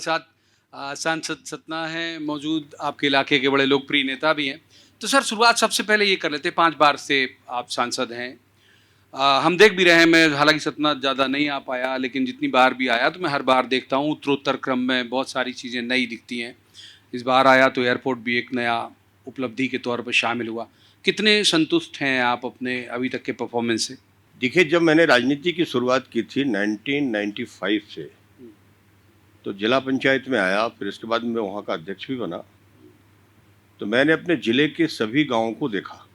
साथ सांसद सतना हैं मौजूद, आपके इलाके के बड़े लोकप्रिय नेता भी हैं। तो सर शुरुआत सबसे पहले ये कर लेते हैं, 5 बार से आप सांसद हैं। हम देख भी रहे हैं, मैं हालाँकि सतना ज़्यादा नहीं आ पाया, लेकिन जितनी बार भी आया तो मैं हर बार देखता हूँ उत्तरोत्तर क्रम में बहुत सारी चीज़ें नई दिखती हैं। इस बार आया तो एयरपोर्ट भी एक नया उपलब्धि के तौर पर शामिल हुआ। कितने संतुष्ट हैं आप अपने अभी तक के परफॉर्मेंस से? देखिए, जब मैंने राजनीति की शुरुआत की थी 1995 से, तो जिला पंचायत में आया, फिर इसके बाद मैं वहाँ का अध्यक्ष भी बना। तो मैंने अपने ज़िले के सभी गाँवों को देखा।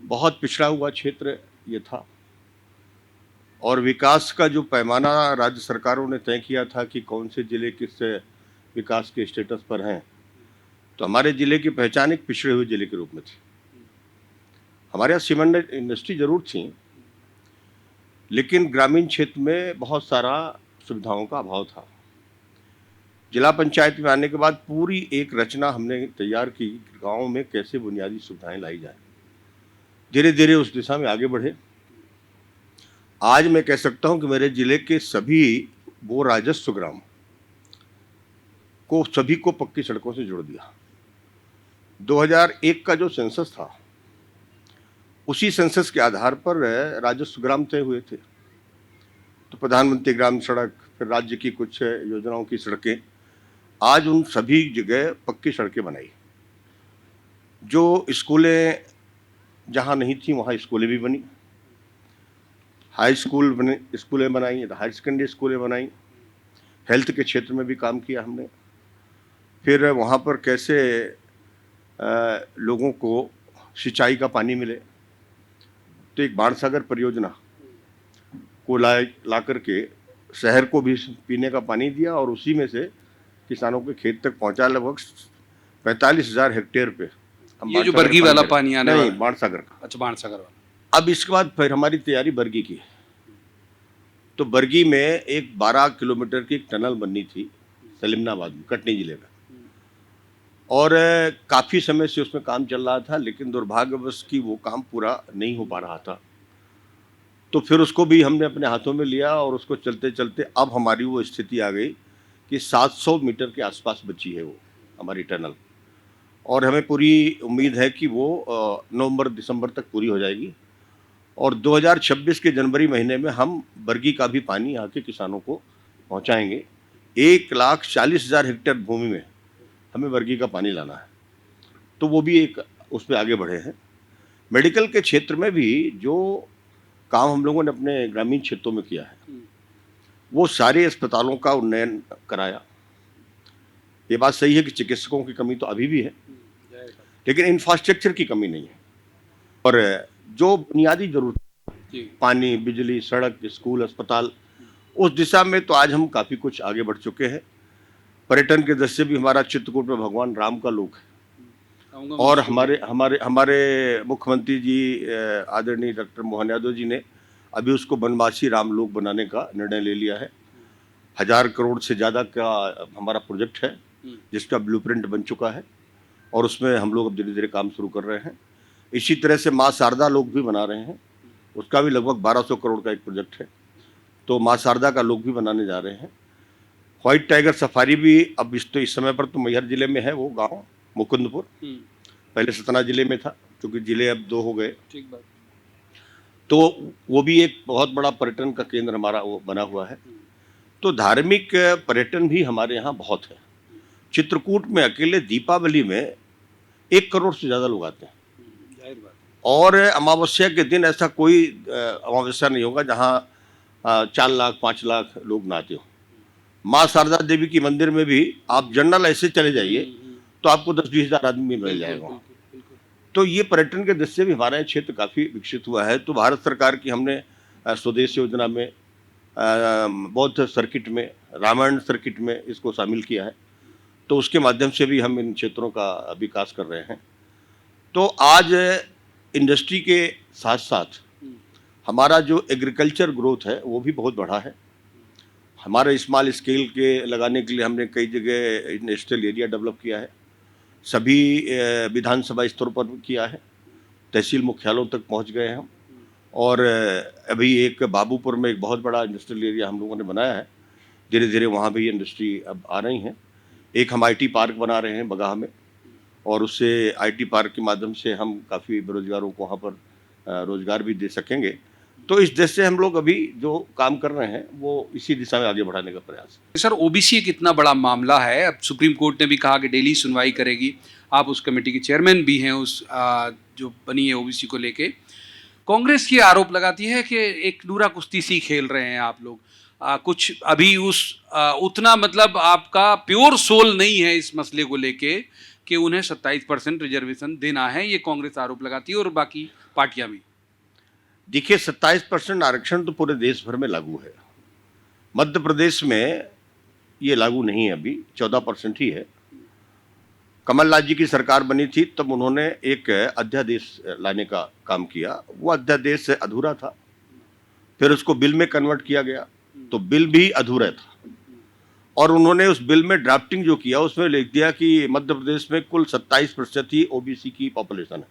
बहुत पिछड़ा हुआ क्षेत्र ये था और विकास का जो पैमाना राज्य सरकारों ने तय किया था कि कौन से ज़िले किस विकास के स्टेटस पर हैं, तो हमारे ज़िले की पहचान एक पिछड़े हुए ज़िले के रूप में थी। हमारे यहाँ सीमेंट इंडस्ट्री ज़रूर थी, लेकिन ग्रामीण क्षेत्र में बहुत सारा सुविधाओं का अभाव था। जिला पंचायत में आने के बाद पूरी एक रचना हमने तैयार की, गाँव में कैसे बुनियादी सुविधाएं लाई जाए। धीरे धीरे उस दिशा में आगे बढ़े। आज मैं कह सकता हूं कि मेरे जिले के सभी वो राजस्व ग्राम को सभी को पक्की सड़कों से जोड़ दिया। 2001 का जो सेंसस था, उसी सेंसस के आधार पर राजस्व ग्राम तय हुए थे। तो प्रधानमंत्री ग्राम सड़क, फिर राज्य की कुछ योजनाओं की सड़कें, आज उन सभी जगह पक्की सड़कें बनाई। जो स्कूलें जहाँ नहीं थी वहाँ स्कूलें भी बनी, हाई स्कूल बने, स्कूलें बनाई, हायर सेकेंडरी स्कूलें बनाई। हेल्थ के क्षेत्र में भी काम किया हमने। फिर वहाँ पर कैसे लोगों को सिंचाई का पानी मिले, तो एक बाणसागर परियोजना को ला करके शहर को भी पीने का पानी दिया और उसी में से किसानों के खेत तक पहुँचा। लगभग 45,000 हेक्टेयर पे। ये जो बरगी वाला पानी आने वाला? नहीं, बाणसागर का। अच्छा, बाणसागर वाला। अब इसके बाद फिर हमारी तैयारी बरगी की है। तो बरगी में एक 12 किलोमीटर की एक टनल बननी थी सलीमनाबाद में, कटनी जिले में, और काफ़ी समय से उसमें काम चल रहा था, लेकिन दुर्भाग्यवश कि वो काम पूरा नहीं हो पा रहा था। तो फिर उसको भी हमने अपने हाथों में लिया और उसको चलते चलते अब हमारी वो स्थिति आ गई कि 700 मीटर के आसपास बची है वो हमारी टनल, और हमें पूरी उम्मीद है कि वो नवंबर दिसंबर तक पूरी हो जाएगी और 2026 के जनवरी महीने में हम बरगी का भी पानी यहाँ के किसानों को पहुँचाएंगे। 1,40,000 हेक्टेयर भूमि में हमें बरगी का पानी लाना है, तो वो भी एक उस पर आगे बढ़े हैं। मेडिकल के क्षेत्र में भी जो काम हम लोगों ने अपने ग्रामीण क्षेत्रों में किया है, वो सारे अस्पतालों का उन्नयन कराया। ये बात सही है कि चिकित्सकों की कमी तो अभी भी है, लेकिन इंफ्रास्ट्रक्चर की कमी नहीं है। और जो बुनियादी जरूरत, पानी, बिजली, सड़क, स्कूल, अस्पताल, उस दिशा में तो आज हम काफ़ी कुछ आगे बढ़ चुके हैं। पर्यटन के दृष्टि से भी हमारा चित्रकूट में भगवान राम का लोक है और हमारे हमारे हमारे मुख्यमंत्री जी आदरणीय डॉक्टर मोहन यादव जी ने अभी उसको वनवासी राम लोक बनाने का निर्णय ले लिया है। 1000 करोड़ से ज़्यादा का हमारा प्रोजेक्ट है, जिसका ब्लूप्रिंट बन चुका है और उसमें हम लोग अब धीरे धीरे काम शुरू कर रहे हैं। इसी तरह से माँ शारदा लोक भी बना रहे हैं, उसका भी लगभग 1200 करोड़ का एक प्रोजेक्ट है। तो माँ शारदा का लोक भी बनाने जा रहे हैं। व्हाइट टाइगर सफारी भी अब इस समय पर तो मैहर जिले में है, वो गांव मुकुंदपुर, पहले सतना जिले में था, क्योंकि जिले अब 2 हो गए। ठीक बात। तो वो भी एक बहुत बड़ा पर्यटन का केंद्र हमारा वो बना हुआ है। तो धार्मिक पर्यटन भी हमारे यहाँ बहुत है। चित्रकूट में अकेले दीपावली में 1 करोड़ से ज़्यादा लोग आते हैं, और अमावस्या के दिन ऐसा कोई अमावस्या नहीं होगा जहाँ 4 लाख 5 लाख लोग नहाते हो। माँ शारदा देवी की मंदिर में भी आप जनरल ऐसे चले जाइए तो आपको 10-20 हज़ार आदमी मिल जाएगा। तो ये पर्यटन के दृष्टि से भी हमारा क्षेत्र काफ़ी विकसित हुआ है। तो भारत सरकार की हमने स्वदेश योजना में, बौद्ध सर्किट में, रामायण सर्किट में इसको शामिल किया है, तो उसके माध्यम से भी हम इन क्षेत्रों का विकास कर रहे हैं। तो आज इंडस्ट्री के साथ साथ हमारा जो एग्रीकल्चर ग्रोथ है वो भी बहुत बढ़ा है। हमारे स्मॉल स्केल के लगाने के लिए हमने कई जगह इंडस्ट्रियल एरिया डेवलप किया है, सभी विधानसभा स्तरों पर किया है, तहसील मुख्यालयों तक पहुंच गए हैं हम। और अभी एक बाबूपुर में एक बहुत बड़ा इंडस्ट्रियल एरिया हम लोगों ने बनाया है, धीरे धीरे वहाँ भी इंडस्ट्री अब आ रही हैं। एक हम आईटी पार्क बना रहे हैं बगहा में, और उससे आईटी पार्क के माध्यम से हम काफ़ी बेरोजगारों को वहाँ पर रोजगार भी दे सकेंगे। तो इस देश से हम लोग अभी जो काम कर रहे हैं वो इसी दिशा में आगे बढ़ाने का प्रयास है। सर, ओबीसी एक इतना बड़ा मामला है, अब सुप्रीम कोर्ट ने भी कहा कि डेली सुनवाई करेगी। आप उस कमेटी के चेयरमैन भी हैं, उस जो बनी है ओबीसी को लेके। कांग्रेस ये आरोप लगाती है कि एक नूरा कुश्ती सी खेल रहे हैं आप लोग। कुछ अभी उतना मतलब आपका प्योर सोल नहीं है इस मसले को लेके कि उन्हें 27% रिजर्वेशन देना है, ये कांग्रेस आरोप लगाती है और बाकी पार्टियां भी। देखिए, 27% आरक्षण तो पूरे देश भर में लागू है। मध्य प्रदेश में ये लागू नहीं है, अभी 14% ही है। कमलनाथ जी की सरकार बनी थी तब उन्होंने एक अध्यादेश लाने का काम किया। वो अध्यादेश अधूरा था, फिर उसको बिल में कन्वर्ट किया गया, तो बिल भी अधूरा था। और उन्होंने उस बिल में ड्राफ्टिंग जो किया उसमें लिख दिया कि मध्य प्रदेश में कुल 27% ही ओबीसी की पॉपुलेशन है,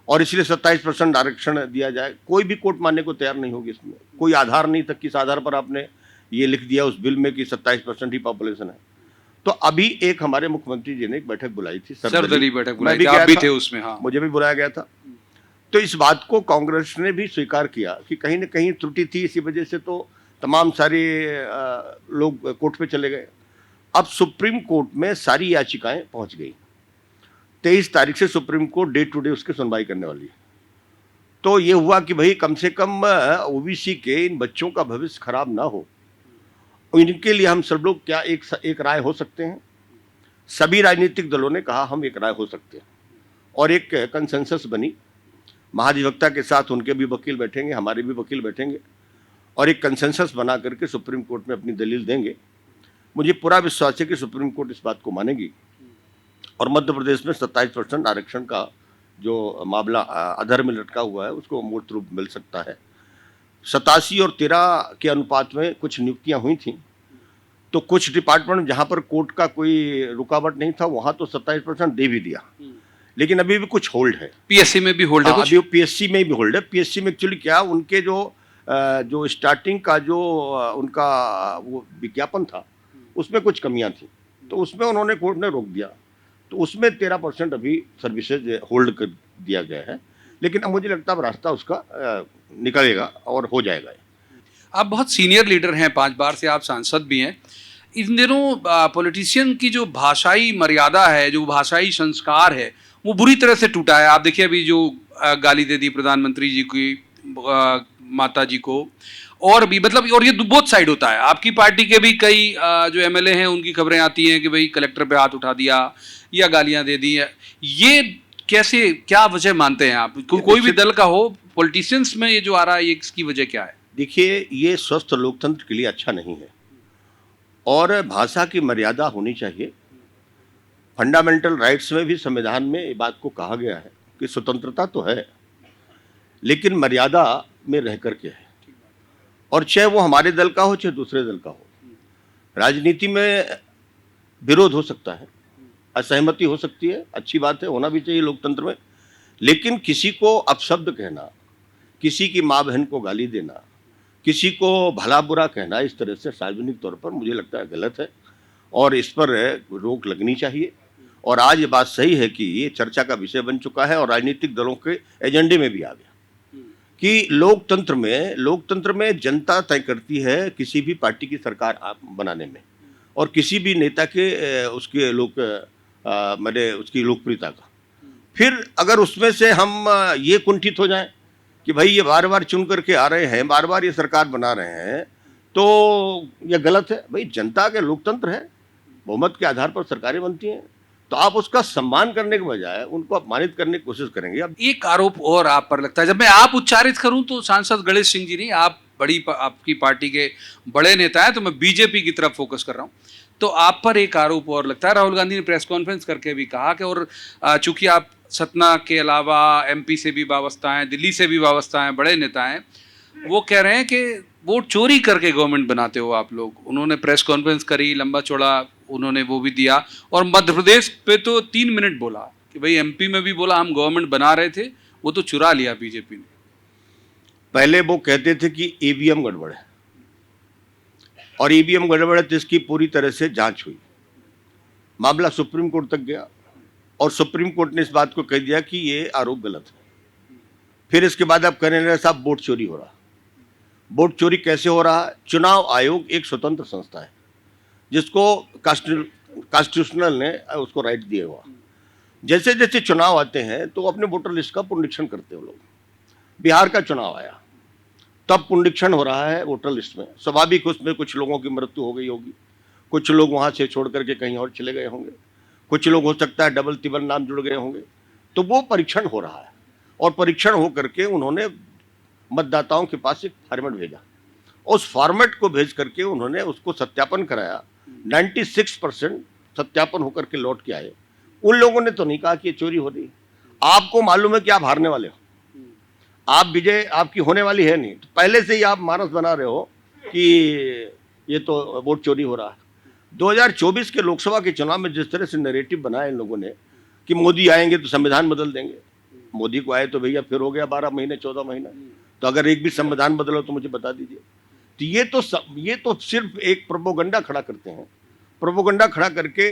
और इसलिए 27% आरक्षण दिया जाए। कोई भी कोर्ट मानने को तैयार नहीं होगी, इसमें कोई आधार नहीं था किस आधार पर आपने ये लिख दिया उस बिल में कि 27% ही पॉपुलेशन है। तो अभी एक हमारे मुख्यमंत्री जी ने एक बैठक बुलाई थी, सर्वदलीय बैठक बुलाई थी, आप भी थे उसमें। हाँ, मुझे भी बुलाया गया था। तो इस बात को कांग्रेस ने भी स्वीकार किया कि कहीं न कहीं त्रुटि थी, इसी वजह से तो तमाम सारे लोग कोर्ट पे चले गए। अब सुप्रीम कोर्ट में सारी याचिकाएं पहुंच गई। 23 तारीख से supreme court day to day उसकी सुनवाई करने वाली है। तो ये हुआ कि भाई कम से कम ओबीसी के इन बच्चों का भविष्य खराब ना हो, इनके लिए हम सब लोग क्या एक राय हो सकते हैं। सभी राजनीतिक दलों ने कहा हम एक राय हो सकते हैं, और एक कंसेंसस बनी। महाधिवक्ता के साथ उनके भी वकील बैठेंगे, हमारे भी वकील बैठेंगे, और एक कंसेंसस बना करके सुप्रीम कोर्ट में अपनी दलील देंगे। मुझे पूरा विश्वास है कि सुप्रीम कोर्ट इस बात को मानेगी, और मध्य प्रदेश में 27% आरक्षण का जो मामला अधर में लटका हुआ है उसको मूर्त रूप मिल सकता है। 87 और 13 के अनुपात में कुछ नियुक्तियां हुई थी, तो कुछ डिपार्टमेंट जहां पर कोर्ट का कोई रुकावट नहीं था वहां तो 27% दे भी दिया, लेकिन अभी भी कुछ होल्ड है। पीएससी में भी होल्ड है कुछ? अभी पीएससी में भी होल्ड है। पीएससी में एक्चुअली क्या, उनके जो स्टार्टिंग का जो उनका वो विज्ञापन था उसमें कुछ कमियां थी, तो उसमें उन्होंने कोर्ट ने रोक दिया। तो उसमें 13% अभी सर्विसेज होल्ड कर दिया गया है, लेकिन अब मुझे लगता है रास्ता उसका निकलेगा और हो जाएगा। आप बहुत सीनियर लीडर हैं, 5 बार से आप सांसद भी हैं। इन दिनों पॉलिटिशियन की जो भाषाई मर्यादा है, जो भाषाई संस्कार है, वो बुरी तरह से टूटा है। आप देखिए अभी जो गाली दे दी प्रधानमंत्री जी की माता जी को, और भी मतलब, और ये बोथ साइड होता है। आपकी पार्टी के भी कई जो एमएलए हैं उनकी खबरें आती हैं कि भाई कलेक्टर पे हाथ उठा दिया या गालियां दे दी है। ये कैसे, क्या वजह मानते हैं आप? कोई भी दल का हो, पॉलिटिशियंस में ये जो आ रहा है, ये इसकी वजह क्या है? देखिए, ये स्वस्थ लोकतंत्र के लिए अच्छा नहीं है, और भाषा की मर्यादा होनी चाहिए। फंडामेंटल राइट्स में भी, संविधान में ये बात को कहा गया है कि स्वतंत्रता तो है, लेकिन मर्यादा में रह करके है, और चाहे वो हमारे दल का हो चाहे दूसरे दल का हो। राजनीति में विरोध हो सकता है, असहमति हो सकती है, अच्छी बात है, होना भी चाहिए लोकतंत्र में, लेकिन किसी को अपशब्द कहना, किसी की माँ बहन को गाली देना, किसी को भला बुरा कहना इस तरह से सार्वजनिक तौर पर, मुझे लगता है गलत है, और इस पर रोक लगनी चाहिए। और आज ये बात सही है कि ये चर्चा का विषय बन चुका है और राजनीतिक दलों के एजेंडे में भी आ गया कि लोकतंत्र में जनता तय करती है किसी भी पार्टी की सरकार बनाने में, और किसी भी नेता के उसके उसकी लोकप्रियता का। फिर अगर उसमें से हम ये कुंठित हो जाएं कि भाई ये बार बार चुन करके आ रहे हैं, बार बार ये सरकार बना रहे हैं, तो ये गलत है। भाई जनता के लोकतंत्र है, बहुमत के आधार पर सरकारें बनती हैं, तो आप उसका सम्मान करने के बजाय उनको अपमानित करने की कोशिश करेंगे। अब एक आरोप और आप पर लगता है, जब मैं आप उच्चारित करूं तो सांसद गणेश सिंह जी नहीं, आप आपकी पार्टी के बड़े नेता हैं, तो मैं बीजेपी की तरफ फोकस कर रहा हूं। तो आप पर एक आरोप और लगता है, राहुल गांधी ने प्रेस कॉन्फ्रेंस करके भी कहा कि, और चूंकि आप सतना के अलावा एमपी से भी वाबस्ता हैं, दिल्ली से भी वाबस्ता हैं, बड़े नेता हैं, वो कह रहे हैं कि वोट चोरी करके गवर्नमेंट बनाते हो आप लोग। उन्होंने प्रेस कॉन्फ्रेंस करी, लंबा चौड़ा उन्होंने वो भी दिया, और मध्य प्रदेश पे तो 3 मिनट बोला कि भाई एमपी में भी बोला हम गवर्नमेंट बना रहे थे, वो तो चुरा लिया बीजेपी ने। पहले वो कहते थे कि ईवीएम गड़बड़ है, और ईवीएम गड़बड़ है तो इसकी पूरी तरह से जांच हुई। मामला सुप्रीम कोर्ट तक गया और सुप्रीम कोर्ट ने इस बात को कह दिया कि ये आरोप गलत है। फिर इसके बाद आप कह रहे हैं साहब वोट चोरी हो रहा। वोट चोरी कैसे हो रहा है? चुनाव आयोग एक स्वतंत्र संस्था है जिसको कॉन्स्टिट्यूशनल ने उसको राइट दिए हुआ। जैसे जैसे चुनाव आते हैं तो अपने वोटर लिस्ट का पुनरीक्षण करते हैं लोग। बिहार का चुनाव आया तब पुनरीक्षण हो रहा है वोटर लिस्ट में। स्वाभाविक उसमें कुछ लोगों की मृत्यु हो गई होगी, कुछ लोग वहाँ से छोड़ करके कहीं और चले गए होंगे, कुछ लोग हो सकता है डबल तिबल नाम जुड़ गए होंगे। तो वो परीक्षण हो रहा है और परीक्षण हो करके उन्होंने मतदाताओं के पास एक फॉर्मेट भेजा। उस फॉर्मेट को भेज करके उन्होंने उसको सत्यापन कराया। 96% सत्यापन होकर के लौट के आए। उन लोगों ने तो नहीं कहा कि ये चोरी हो रही। आपको मालूम है कि आप हारने वाले हो, आप विजय आपकी होने वाली है नहीं, तो पहले से ही आप मानस बना रहे हो कि ये तो वोट चोरी हो रहा है। 2024 के लोकसभा के चुनाव में जिस तरह से नैरेटिव बनाया इन लोगों ने कि मोदी आएंगे तो संविधान बदल देंगे, मोदी को आए तो भैया फिर हो गया 12 महीने 14 महीना, तो अगर एक भी संविधान बदलो तो मुझे बता दीजिए। तो ये तो सिर्फ एक प्रोपोगंडा खड़ा करते हैं। प्रोपोगंडा खड़ा करके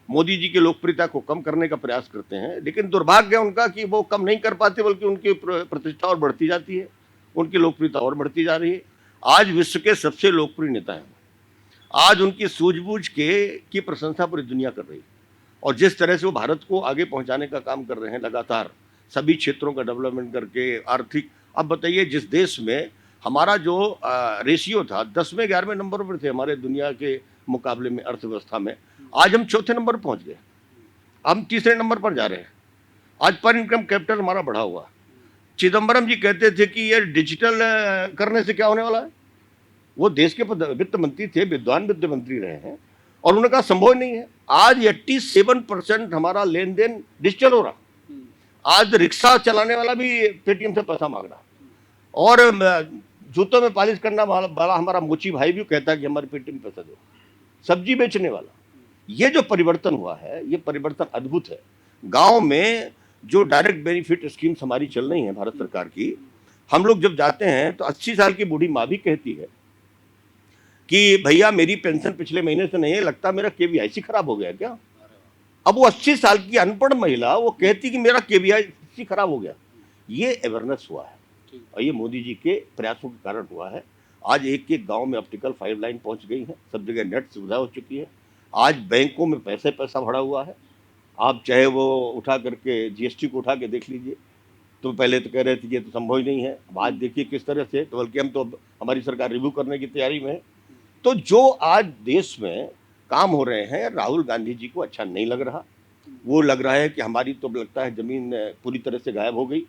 मोदी जी की लोकप्रियता को कम करने का प्रयास करते हैं, लेकिन दुर्भाग्य है उनका कि वो कम नहीं कर पाते, बल्कि उनकी प्रतिष्ठा और बढ़ती जाती है, उनकी लोकप्रियता और बढ़ती जा रही है। आज विश्व के सबसे लोकप्रिय नेता हैं। आज उनकी सूझबूझ की प्रशंसा पूरी दुनिया कर रही है और जिस तरह से वो भारत को आगे पहुंचाने का काम कर रहे हैं लगातार, सभी क्षेत्रों का डेवलपमेंट करके, आर्थिक। अब बताइए जिस देश में हमारा जो रेशियो था 10वें 11वें नंबर पर थे हमारे दुनिया के मुकाबले में अर्थव्यवस्था में, आज हम 4थे नंबर पर पहुंच गए, हम 3रे नंबर पर जा रहे हैं। आज पर इनकम कैपिटल हमारा बढ़ा हुआ। चिदम्बरम जी कहते थे कि ये डिजिटल करने से क्या होने वाला है। वो देश के वित्त मंत्री थे, विद्वान वित्त मंत्री रहे हैं, और उन्होंने कहा संभव नहीं है। आज 87% हमारा लेन देन डिजिटल हो रहा। आज रिक्शा चलाने वाला भी पेटीएम से पैसा मांग रहा, और जूतों में पॉलिश करना वाला हमारा मोची भाई भी कहता है कि हमारे पेटीएम में पैसा दो। सब्जी बेचने वाला, ये जो परिवर्तन हुआ है ये परिवर्तन अद्भुत है। गांव में जो डायरेक्ट बेनिफिट स्कीम्स हमारी चल रही हैं भारत सरकार की, हम लोग जब जाते हैं तो 80 साल की बूढ़ी माँ भी कहती है कि भैया मेरी पेंशन पिछले महीने से नहीं है, लगता मेरा केवीआईसी खराब हो गया क्या। अब वो 80 साल की अनपढ़ महिला वो कहती कि मेरा केवीआईसी खराब हो गया। ये अवेयरनेस हुआ है और ये मोदी जी के प्रयासों के कारण हुआ है। आज एक एक गांव में ऑप्टिकल फाइबर लाइन पहुंच गई है, सब जगह नेट सुविधा हो चुकी है। आज बैंकों में पैसा भरा हुआ है। आप चाहे वो उठा करके जीएसटी को उठा के देख लीजिए, तो पहले तो कह रहे थे ये तो संभव ही नहीं है, अब आज देखिए किस तरह से, तो बल्कि हम तो हमारी सरकार रिव्यू करने की तैयारी में है। तो जो आज देश में काम हो रहे हैं, राहुल गांधी जी को अच्छा नहीं लग रहा। वो लग रहा है कि हमारी तो लगता है जमीन पूरी तरह से गायब हो गई,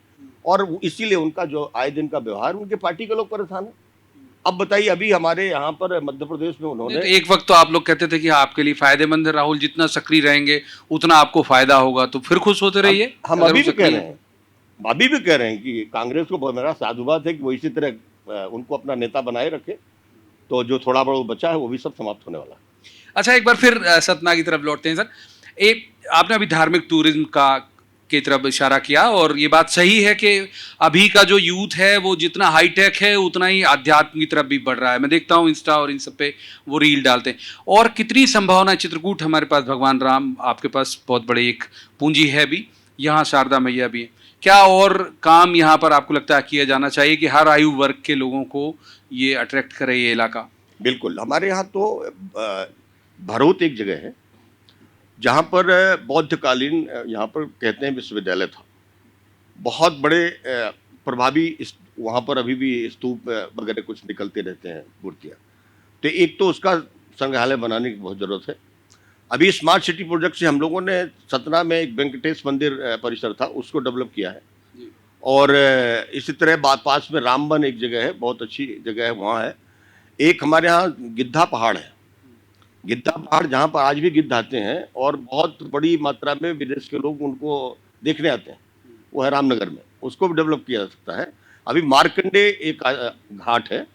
और इसीलिए उनका जो आए दिन का व्यवहार, उनके पार्टी के लोग परेशान हैं। अब बताइए अभी हमारे यहाँ पर मध्य प्रदेश में उन्होंने तो एक वक्त तो आप लोग कहते थे कि आपके लिए फायदेमंद है राहुल, जितना सक्रिय रहेंगे उतना आपको फायदा होगा, तो फिर खुश होते रहिए। हम अभी भी कह रहे हैं, अभी भी कह रहे हैं कि कांग्रेस को मेरा साधुवाद है कि वो इसी तरह उनको अपना नेता बनाए रखे, तो जो थोड़ा बड़ा बचा है वो भी सब समाप्त होने वाला है। अच्छा, एक बार फिर सतना की तरफ लौटते हैं सर। आपने अभी धार्मिक टूरिज्म की तरफ इशारा किया, और ये बात सही है कि अभी का जो यूथ है वो जितना हाईटेक है उतना ही आध्यात्म की तरफ भी बढ़ रहा है। मैं देखता हूँ इंस्टा और इन सब पे वो रील डालते हैं, और कितनी संभावना। चित्रकूट हमारे पास भगवान राम, आपके पास बहुत बड़ी एक पूंजी है भी, यहाँ शारदा मैया भी है। क्या और काम यहाँ पर आपको लगता है किया जाना चाहिए कि हर आयु वर्ग के लोगों को ये अट्रैक्ट करे ये इलाका? बिल्कुल, हमारे यहाँ तो भरोत एक जगह है जहाँ पर बौद्धकालीन, यहाँ पर कहते हैं विश्वविद्यालय था। बहुत बड़े प्रभावी वहाँ पर अभी भी स्तूप वगैरह कुछ निकलते रहते हैं, मूर्तियाँ। तो एक तो उसका संग्रहालय बनाने की बहुत ज़रूरत है। अभी स्मार्ट सिटी प्रोजेक्ट से हम लोगों ने सतना में एक वेंकटेश मंदिर परिसर था, उसको डेवलप किया है। और इसी तरह पास में रामबन एक जगह है, बहुत अच्छी जगह है, वहाँ है। एक हमारे यहाँ गिद्धा पहाड़ है, गिद्धा पहाड़ जहाँ पर आज भी गिद्ध आते हैं और बहुत बड़ी मात्रा में विदेश के लोग उनको देखने आते हैं, वो है रामनगर में। उसको भी डेवलप किया जा सकता है। अभी मार्कंडे एक घाट है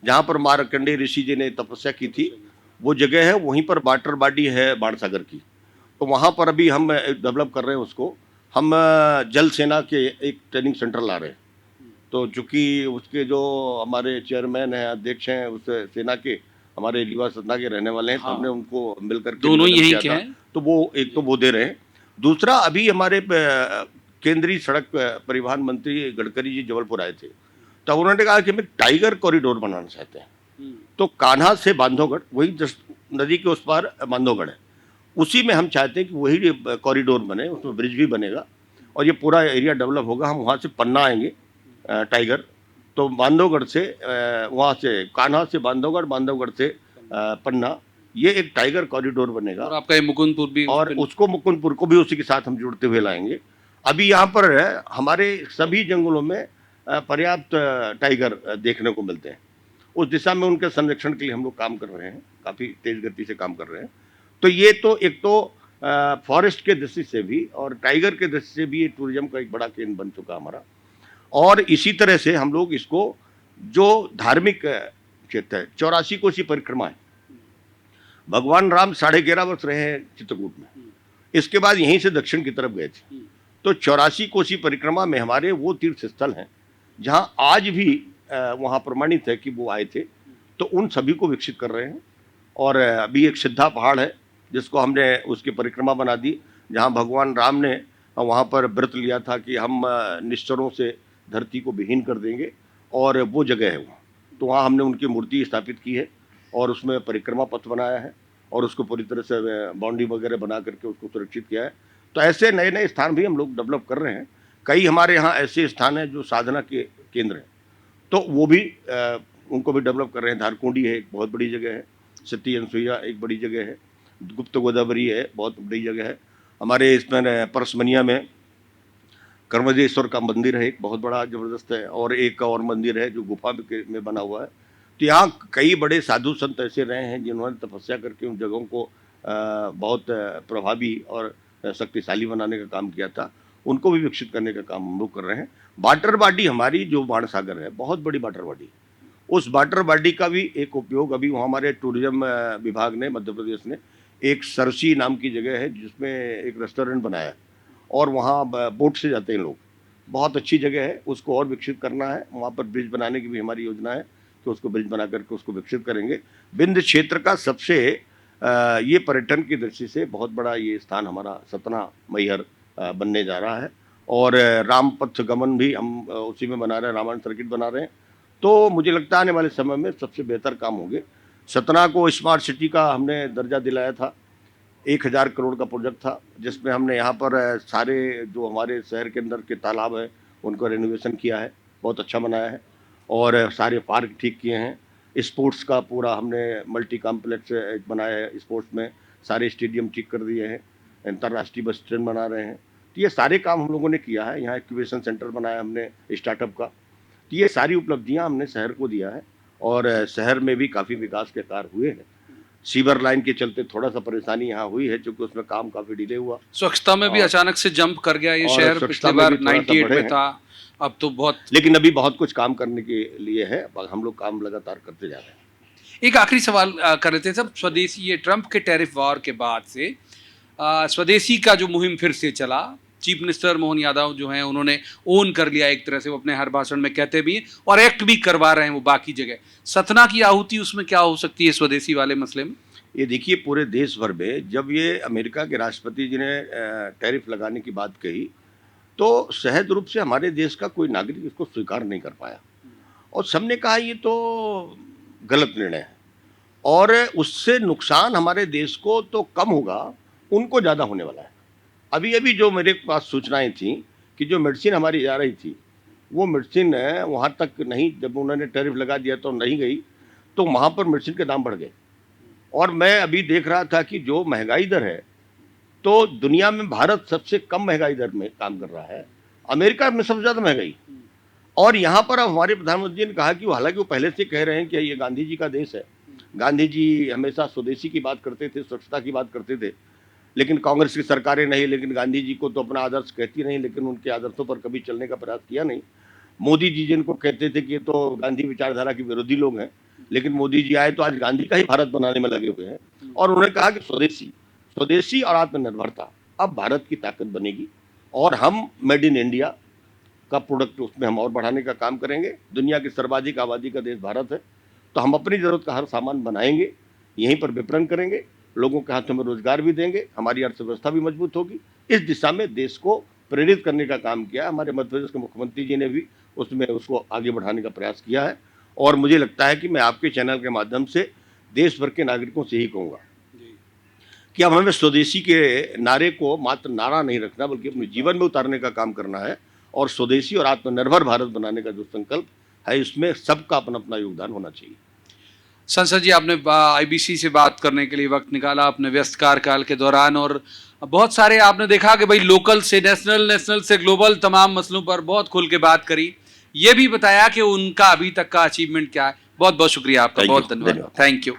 जहाँ पर मार्कंडे ऋषि जी ने तपस्या की थी, वो जगह है। वहीं पर वाटर बॉडी है बाणसागर की, तो वहाँ पर अभी हम डेवलप कर रहे हैं उसको। हम जल सेना के एक ट्रेनिंग सेंटर ला रहे हैं, तो चूँकि उसके जो हमारे चेयरमैन हैं, अध्यक्ष हैं उस सेना के, हमारे रीवा सतना के रहने वाले हैं, तो हाँ। हमने उनको मिलकर के दोनों निवेदन यहीं किया के था। हैं। तो वो एक तो वो दे रहे हैं, दूसरा अभी हमारे केंद्रीय सड़क परिवहन मंत्री गडकरी जी जबलपुर आए थे, तब उन्होंने कहा कि हम एक टाइगर कॉरिडोर बनाना चाहते हैं। तो कान्हा से बांधवगढ़, वही नदी के उस पार बांधवगढ़ है, उसी में हम चाहते हैं कि वही कॉरिडोर बने, उसमें ब्रिज भी बनेगा और ये पूरा एरिया डेवलप होगा। हम वहाँ से पन्ना आएंगे टाइगर, तो बांधवगढ़ से वहाँ से कान्हा से बांधवगढ़, बांधवगढ़ से पन्ना, ये एक टाइगर कॉरिडोर बनेगा। और आपका ये मुकुंदपुर भी और उसको मुकुंदपुर को भी उसी के साथ हम जुड़ते हुए लाएंगे। अभी यहाँ पर हमारे सभी जंगलों में पर्याप्त टाइगर देखने को मिलते हैं। उस दिशा में उनके संरक्षण के लिए हम लोग काम कर रहे हैं, काफ़ी तेज गति से काम कर रहे हैं। तो ये तो एक तो फॉरेस्ट के दृष्टि से भी और टाइगर के दृष्टि से भी ये टूरिज्म का एक बड़ा केंद्र बन चुका हमारा। और इसी तरह से हम लोग इसको, जो धार्मिक क्षेत्र है, 84 कोसी परिक्रमा है, भगवान राम 11.5 वर्ष रहे हैं चित्रकूट में, इसके बाद यहीं से दक्षिण की तरफ गए थे। तो 84 कोसी परिक्रमा में हमारे वो तीर्थ स्थल हैं जहां आज भी वहां प्रमाणित है कि वो आए थे, तो उन सभी को विकसित कर रहे हैं। और अभी एक सिद्धा पहाड़ है जिसको हमने उसकी परिक्रमा बना दी, जहां भगवान राम ने वहां पर व्रत लिया था कि हम निश्चरों से धरती को विहीन कर देंगे, और वो जगह है वहाँ। तो वहाँ हमने उनकी मूर्ति स्थापित की है और उसमें परिक्रमा पथ बनाया है और उसको पूरी तरह से बाउंड्री वगैरह बना करके उसको सुरक्षित किया है। तो ऐसे नए नए स्थान भी हम लोग डेवलप कर रहे हैं। कई हमारे यहाँ ऐसे स्थान हैं जो साधना के केंद्र हैं, तो वो भी उनको भी डेवलप कर रहे हैं। धारकुंडी है, एक बहुत बड़ी जगह है। सती अनसुईया एक बड़ी जगह है। गुप्त गोदावरी है, बहुत बड़ी जगह है। हमारे इसमें परसमनिया में कर्मजेश्वर का मंदिर है, एक बहुत बड़ा ज़बरदस्त है, और एक और मंदिर है जो गुफा में बना हुआ है। तो यहाँ कई बड़े साधु संत ऐसे रहे हैं जिन्होंने तपस्या करके उन जगहों को बहुत प्रभावी और शक्तिशाली बनाने का काम किया था। उनको भी विकसित करने का काम हम लोग कर रहे हैं। वाटर बॉडी हमारी जो बाणसागर है, बहुत बड़ी वाटर बॉडी, उस वाटर बॉडी का भी एक उपयोग अभी वहाँ हमारे टूरिज्म विभाग ने, मध्य प्रदेश ने, एक सरसी नाम की जगह है जिसमें एक रेस्टोरेंट बनाया है और वहाँ बोट से जाते हैं लोग। बहुत अच्छी जगह है, उसको और विकसित करना है। वहाँ पर ब्रिज बनाने की भी हमारी योजना है कि उसको ब्रिज बना करके उसको विकसित करेंगे। विंध्य क्षेत्र का सबसे ये पर्यटन की दृष्टि से बहुत बड़ा ये स्थान हमारा सतना मैहर बनने जा रहा है। और राम पथ गमन भी हम उसी में बना रहे हैं, रामायण सर्किट बना रहे हैं। तो मुझे लगता है आने वाले समय में सबसे बेहतर काम होंगे। सतना को स्मार्ट सिटी का हमने दर्जा दिलाया था, 1000 करोड़ का प्रोजेक्ट था, जिसमें हमने यहाँ पर सारे जो हमारे शहर के अंदर के तालाब है उनको रेनोवेशन किया है, बहुत अच्छा बनाया है, और सारे पार्क ठीक किए हैं। स्पोर्ट्स का पूरा हमने मल्टी कॉम्प्लेक्स बनाया है, स्पोर्ट्स में सारे स्टेडियम ठीक कर दिए हैं, अंतर्राष्ट्रीय बस स्टैंड बना रहे हैं। तो ये सारे काम हम लोगों ने किया है। यहाँ एक्टिवेशन सेंटर बनाया हमने स्टार्टअप का। तो ये सारी उपलब्धियाँ हमने शहर को दिया है, और शहर में भी काफ़ी विकास के कार्य हुए हैं। सीवर लाइन के चलते थोड़ा सा परेशानी यहाँ हुई है, क्योंकि उसमें काम काफ़ी डिले हुआ। स्वच्छता में भी अचानक से जंप कर गया ये और शहर, स्वच्छता पिछली में बार भी थोड़ा सा 98 बढ़े में हैं। था, अब तो बहुत। लेकिन अभी बहुत कुछ काम करने के लिए है, हम लोग काम लगातार करते जा रहे हैं। एक आखिरी सवाल कर रहे थे सब, स्वदेशी, ये ट्रंप के टैरिफ वॉर के बाद से स्वदेशी का जो मुहिम फिर से चला, चीफ मिनिस्टर मोहन यादव जो हैं उन्होंने ओन कर लिया एक तरह से, वो अपने हर भाषण में कहते भी हैं और एक्ट भी करवा रहे हैं वो बाकी जगह। सतना की आहुति उसमें क्या हो सकती है स्वदेशी वाले मसले में? ये देखिए, पूरे देश भर में जब ये अमेरिका के राष्ट्रपति जी ने टैरिफ लगाने की बात कही, तो सहज रूप से हमारे देश का कोई नागरिक इसको स्वीकार नहीं कर पाया, और सबने कहा ये तो गलत निर्णय है, और उससे नुकसान हमारे देश को तो कम होगा, उनको ज़्यादा होने वाला है। अभी अभी जो मेरे पास सूचनाएं थी कि जो मेडिसिन हमारी जा रही थी, वो मेडिसिन वहाँ तक नहीं, जब उन्होंने टैरिफ लगा दिया तो नहीं गई, तो वहाँ पर मेडिसिन के दाम बढ़ गए। और मैं अभी देख रहा था कि जो महंगाई दर है, तो दुनिया में भारत सबसे कम महंगाई दर में काम कर रहा है, अमेरिका में सबसे ज़्यादा महंगाई। और यहाँ पर अब हमारे प्रधानमंत्री ने कहा कि हालांकि वो पहले से कह रहे हैं कि ये गांधी जी का देश है, गांधी जी हमेशा स्वदेशी की बात करते थे, स्वच्छता की बात करते थे, लेकिन कांग्रेस की सरकारें नहीं, लेकिन गांधी जी को तो अपना आदर्श कहती नहीं, लेकिन उनके आदर्शों पर कभी चलने का प्रयास किया नहीं। मोदी जी जिनको कहते थे कि ये तो गांधी विचारधारा के विरोधी लोग हैं, लेकिन मोदी जी आए तो आज गांधी का ही भारत बनाने में लगे हुए हैं। और उन्होंने कहा कि स्वदेशी, स्वदेशी और आत्मनिर्भरता अब भारत की ताकत बनेगी, और हम मेड इन इंडिया का प्रोडक्ट उसमें हम और बढ़ाने का काम करेंगे। दुनिया की सर्वाधिक आबादी का देश भारत है, तो हम अपनी ज़रूरत का हर सामान बनाएंगे, यहीं पर विपणन करेंगे, लोगों के हाथों में रोजगार भी देंगे, हमारी अर्थव्यवस्था भी मजबूत होगी। इस दिशा में देश को प्रेरित करने का काम किया। हमारे मध्य प्रदेश के मुख्यमंत्री जी ने भी उसमें उसको आगे बढ़ाने का प्रयास किया है, और मुझे लगता है कि मैं आपके चैनल के माध्यम से देश भर के नागरिकों से ही कहूँगा कि अब हमें स्वदेशी के नारे को मात्र नारा नहीं रखना, बल्कि अपने जीवन में उतारने का काम करना है, और स्वदेशी और आत्मनिर्भर भारत बनाने का जो संकल्प है, इसमें सबका अपना अपना योगदान होना चाहिए। संसद जी, आपने आईबीसी से बात करने के लिए वक्त निकाला अपने व्यस्त कार्यकाल के दौरान, और बहुत सारे आपने देखा कि भाई लोकल से नेशनल, नेशनल से ग्लोबल तमाम मसलों पर बहुत खुल के बात करी, ये भी बताया कि उनका अभी तक का अचीवमेंट क्या है। बहुत बहुत शुक्रिया आपका, बहुत धन्यवाद, थैंक यू।